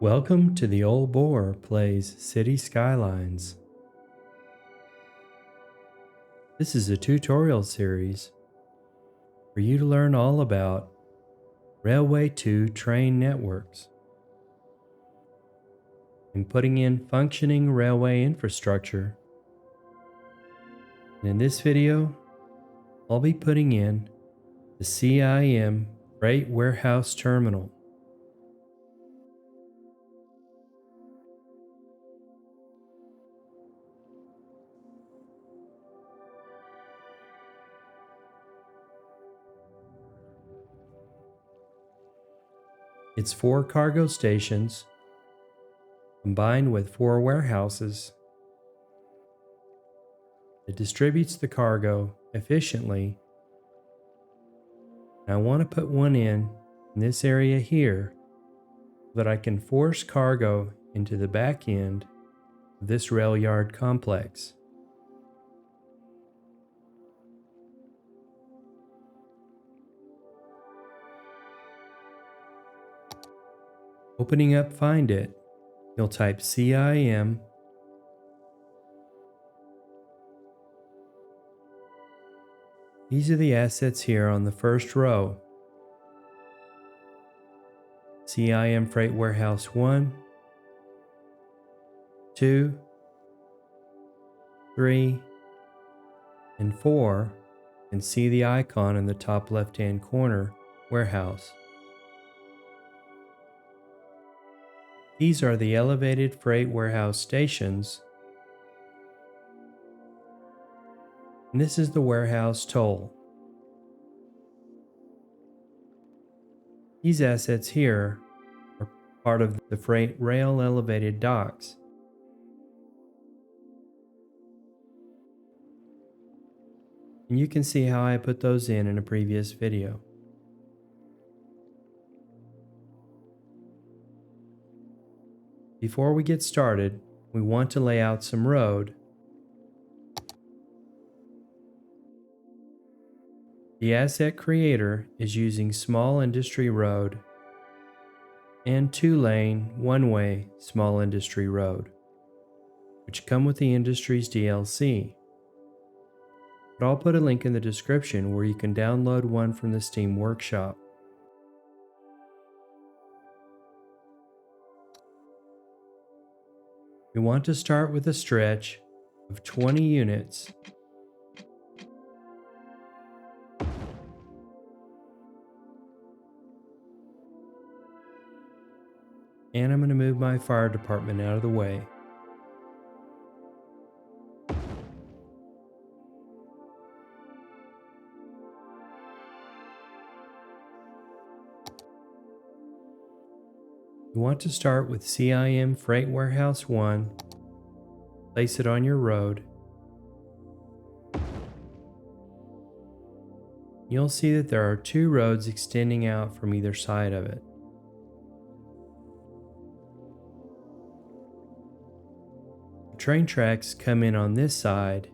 Welcome to the Old Boar Plays City Skylines. This is a tutorial series for you to learn all about Railway to train networks and putting in functioning railway infrastructure. And in this video, I'll be putting in the CIM Freight Warehouse Terminal. It's 4 cargo stations combined with 4 warehouses. It distributes the cargo efficiently. And I want to put one in this area here so that I can force cargo into the back end of this rail yard complex. Opening up Find It, you'll type CIM. These are the assets here on the first row. CIM Freight Warehouse 1, 2, 3, and 4, and see the icon in the top left-hand corner, Warehouse. These are the elevated freight warehouse stations, and this is the warehouse toll. These assets here are part of the freight rail elevated docks. And you can see how I put those in a previous video. Before we get started, we want to lay out some road. The asset creator is using small industry road and 2-lane, one-way small industry road, which come with the industry's DLC. But I'll put a link in the description where you can download one from the Steam Workshop. We want to start with a stretch of 20 units. And I'm going to move my fire department out of the way. You want to start with CIM Freight Warehouse 1, place it on your road. You'll see that there are 2 roads extending out from either side of it. The train tracks come in on this side,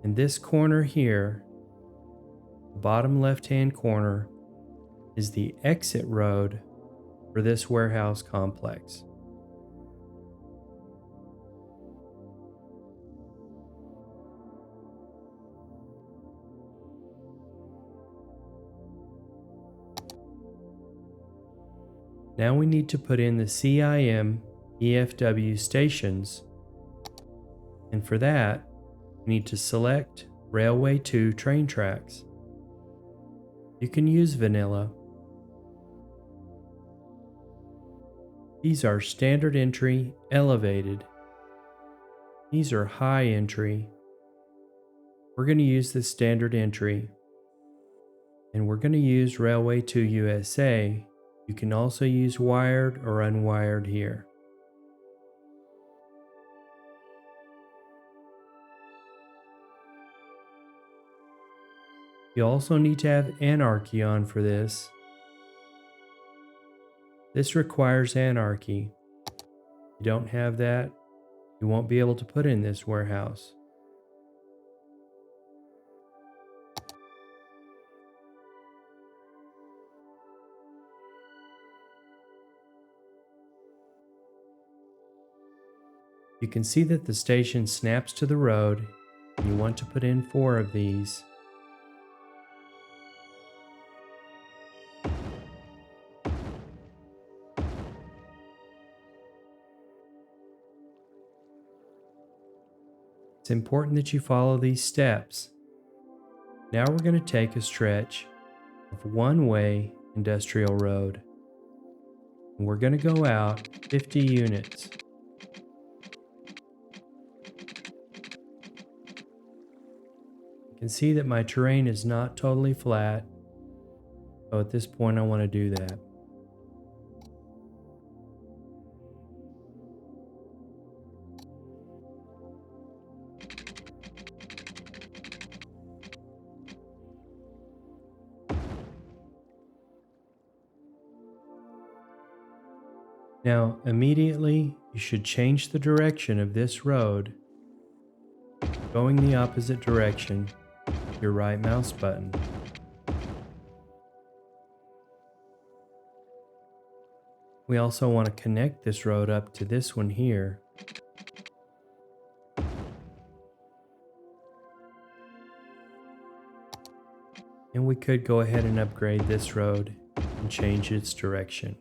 and this corner here, the bottom left-hand corner, is the exit road for this warehouse complex. Now we need to put in the CIM EFW stations, and for that we need to select Railway 2 train tracks. You can use vanilla. These are standard entry, elevated. These are high entry. We're going to use the standard entry. And we're going to use Railway 2 USA. You can also use wired or unwired here. You also need to have anarchy on for this. This requires anarchy. If you don't have that, you won't be able to put in this warehouse. You can see that the station snaps to the road. You want to put in 4 of these. It's important that you follow these steps. Now we're going to take a stretch of one-way industrial road. And we're going to go out 50 units. You can see that my terrain is not totally flat, so at this point I want to do that. Now, immediately, you should change the direction of this road, going the opposite direction with your right mouse button. We also want to connect this road up to this one here. And we could go ahead and upgrade this road and change its direction.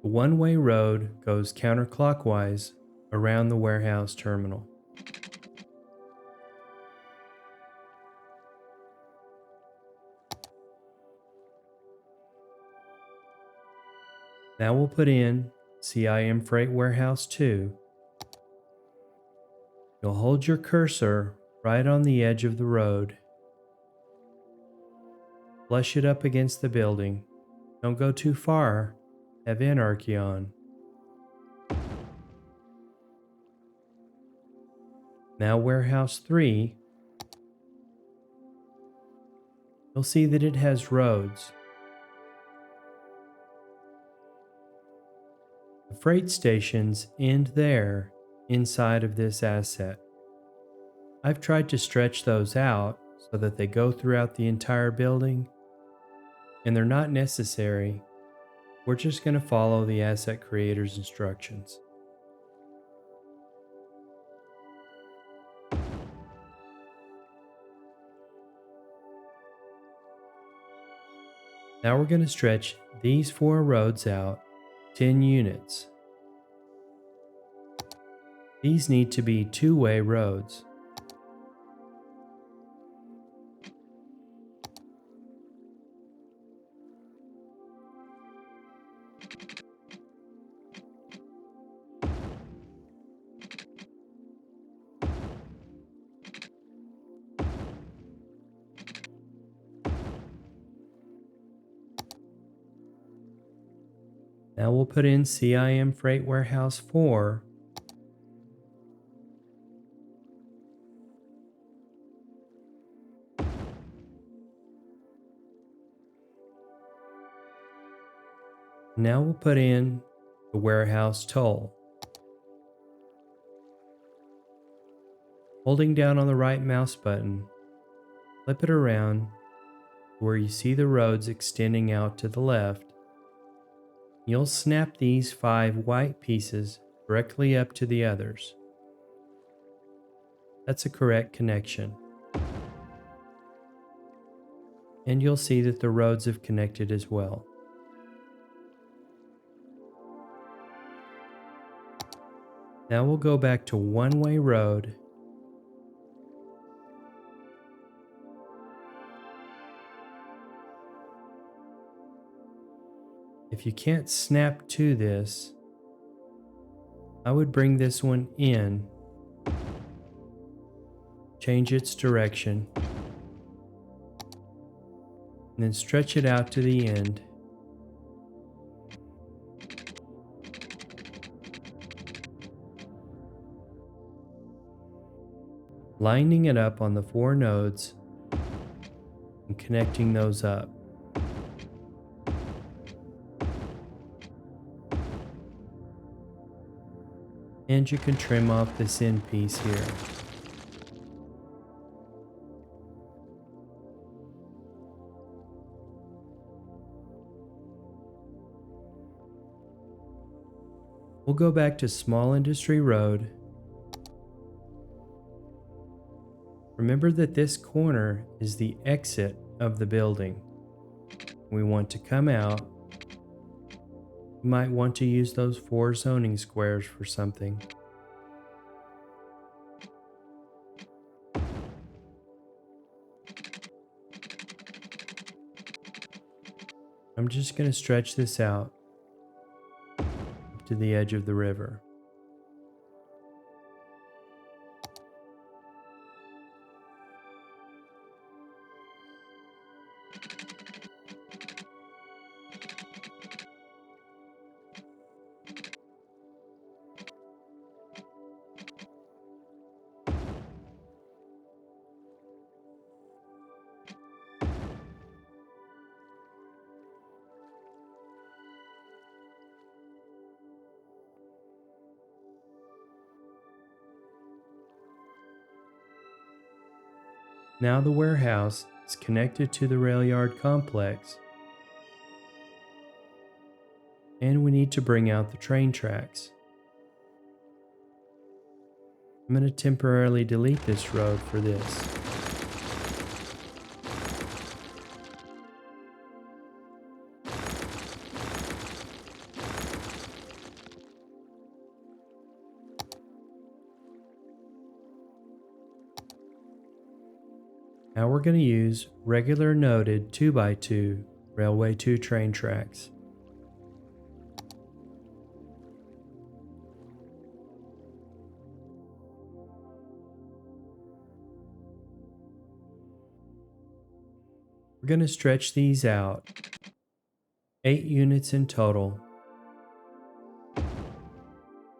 The one-way road goes counterclockwise around the warehouse terminal. Now we'll put in CIM Freight Warehouse 2. You'll hold your cursor right on the edge of the road. Flush it up against the building. Don't go too far. Have anarchy on. Now Warehouse 3. You'll see that it has roads. The freight stations end there inside of this asset. I've tried to stretch those out so that they go throughout the entire building, and they're not necessary. We're just going to follow the asset creator's instructions. Now we're going to stretch these 4 roads out 10 units. These need to be two-way roads. Now we'll put in CIM Freight Warehouse 4. Now we'll put in the warehouse toll. Holding down on the right mouse button, flip it around where you see the roads extending out to the left. You'll snap these 5 white pieces directly up to the others. That's a correct connection. And you'll see that the roads have connected as well. Now we'll go back to one-way road. If you can't snap to this, I would bring this one in, change its direction, and then stretch it out to the end. Lining it up on the 4 nodes and connecting those up. And you can trim off this end piece here. We'll go back to Small Industry Road. Remember that this corner is the exit of the building. We want to come out. You might want to use those 4 zoning squares for something. I'm just going to stretch this out to the edge of the river. Now the warehouse is connected to the rail yard complex, and we need to bring out the train tracks. I'm going to temporarily delete this road for this. Now we're going to use regular noted 2x2 Railway 2 train tracks. We're going to stretch these out, 8 units in total,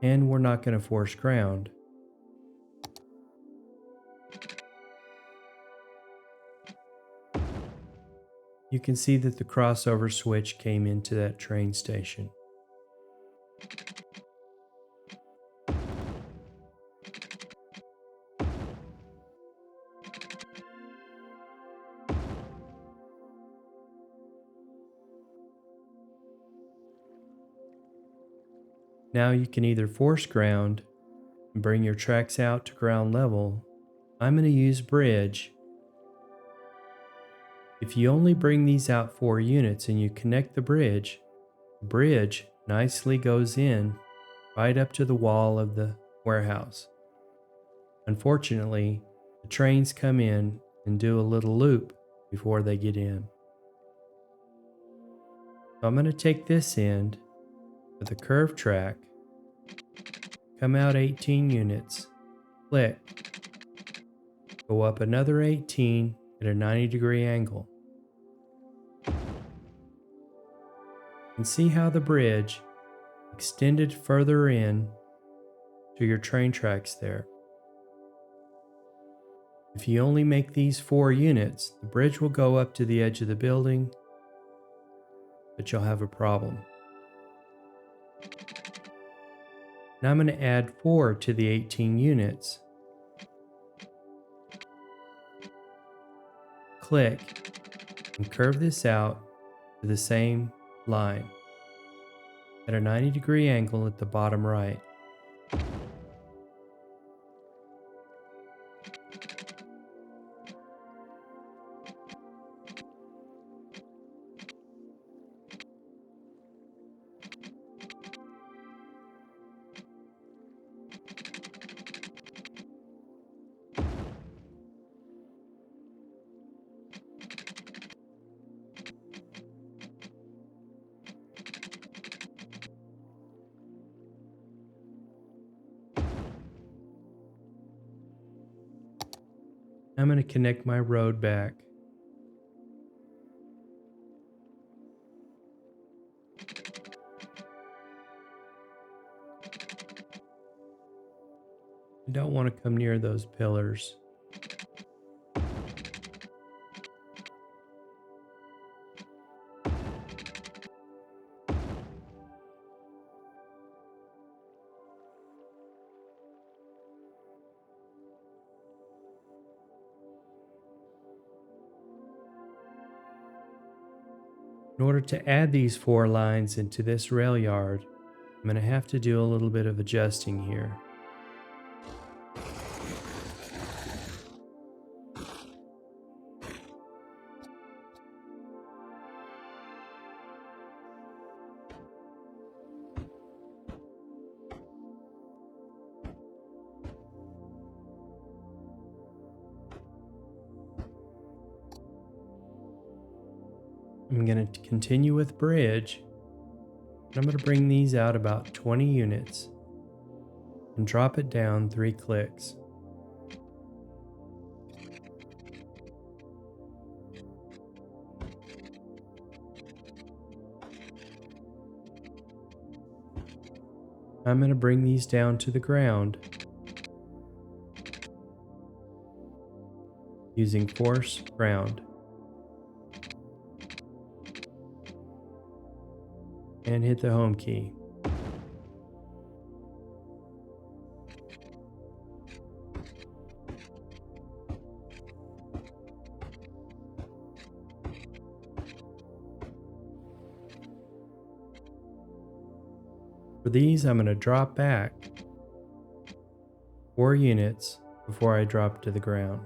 and we're not going to force ground. You can see that the crossover switch came into that train station. Now you can either force ground and bring your tracks out to ground level. I'm going to use bridge. If you only bring these out 4 units and you connect the bridge nicely goes in right up to the wall of the warehouse. Unfortunately, the trains come in and do a little loop before they get in. So I'm going to take this end with a curved track, come out 18 units, click, go up another 18 at a 90-degree angle. And see how the bridge extended further in to your train tracks there. If you only make these 4 units, the bridge will go up to the edge of the building, but you'll have a problem. Now I'm going to add 4 to the 18 units. Click and curve this out to the same line at a 90-degree angle at the bottom right. I'm going to connect my road back. I don't want to come near those pillars. In order to add these 4 lines into this rail yard, I'm going to have to do a little bit of adjusting here. I'm going to continue with bridge. I'm going to bring these out about 20 units and drop it down 3 clicks. I'm going to bring these down to the ground using force ground. And hit the home key. For these, I'm going to drop back 4 units before I drop to the ground.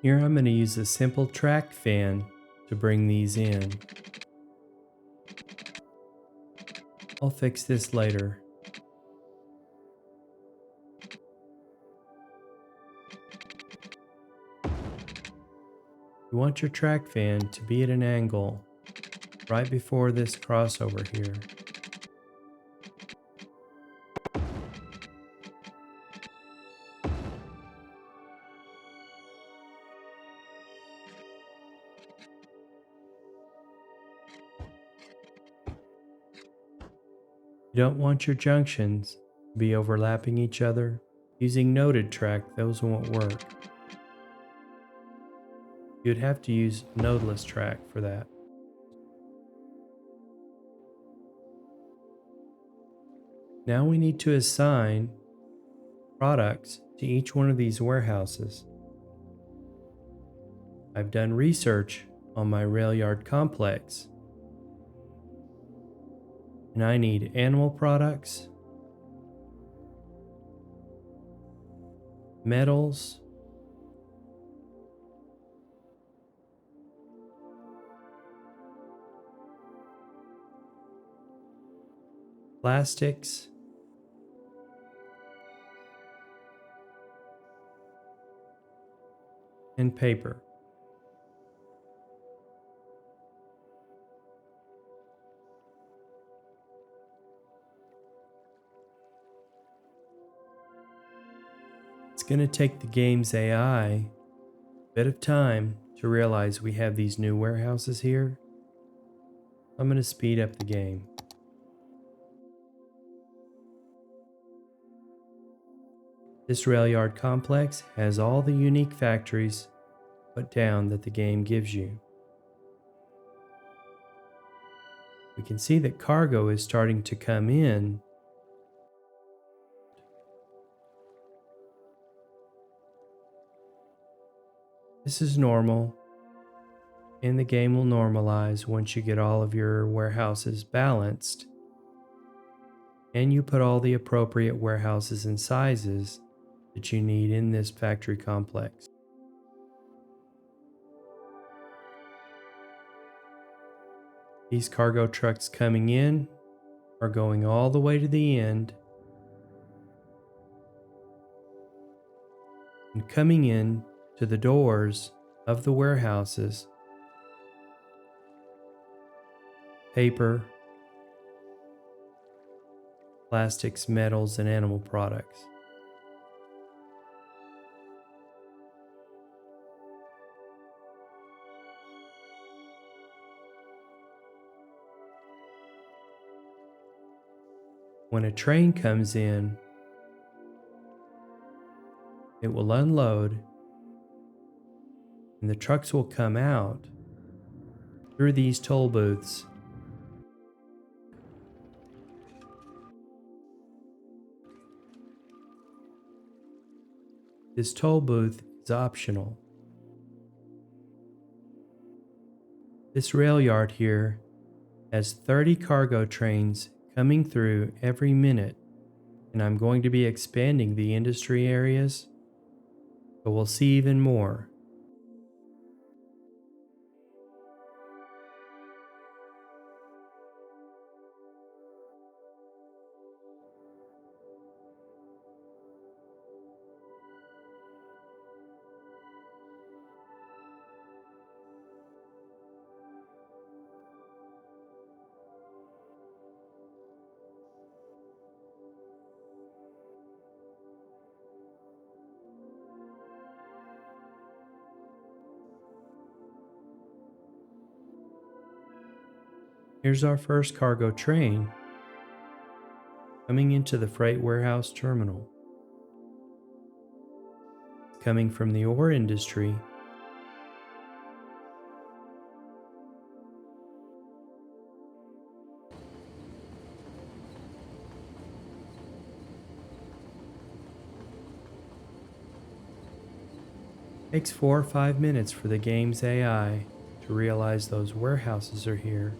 Here I'm going to use a simple track fan to bring these in. I'll fix this later. You want your track fan to be at an angle right before this crossover here. You don't want your junctions to be overlapping each other. Using noted track, those won't work. You'd have to use nodeless track for that. Now we need to assign products to each one of these warehouses. I've done research on my rail yard complex, and I need animal products, metals, plastics, and paper. It's going to take the game's AI a bit of time to realize we have these new warehouses here. I'm going to speed up the game. This rail yard complex has all the unique factories put down that the game gives you. We can see that cargo is starting to come in. This is normal, and the game will normalize once you get all of your warehouses balanced and you put all the appropriate warehouses and sizes that you need in this factory complex. These cargo trucks coming in are going all the way to the end and coming in to the doors of the warehouses. Paper, plastics, metals, and animal products. When a train comes in, it will unload and the trucks will come out through these toll booths. This toll booth is optional. This rail yard here has 30 cargo trains coming through every minute, and I'm going to be expanding the industry areas, but we'll see even more. Here's our first cargo train coming into the Freight Warehouse Terminal. Coming from the ore industry, takes 4 or 5 minutes for the game's AI to realize those warehouses are here.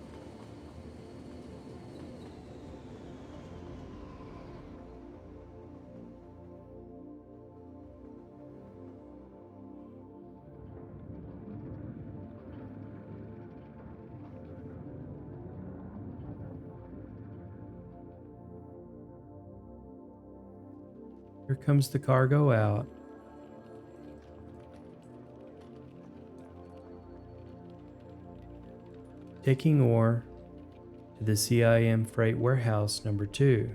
Here comes the cargo out. Taking ore to the CIM Freight Warehouse number 2.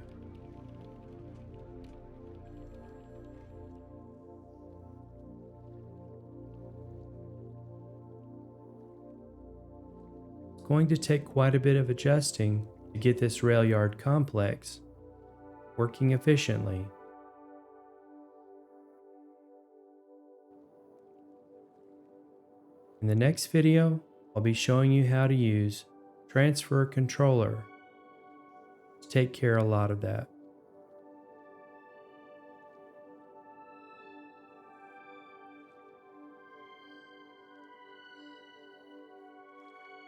It's going to take quite a bit of adjusting to get this rail yard complex working efficiently. In the next video, I'll be showing you how to use transfer controller to take care of a lot of that.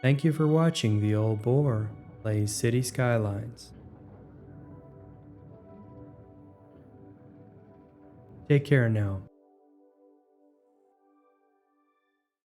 Thank you for watching The Old Boar Plays City Skylines. Take care now.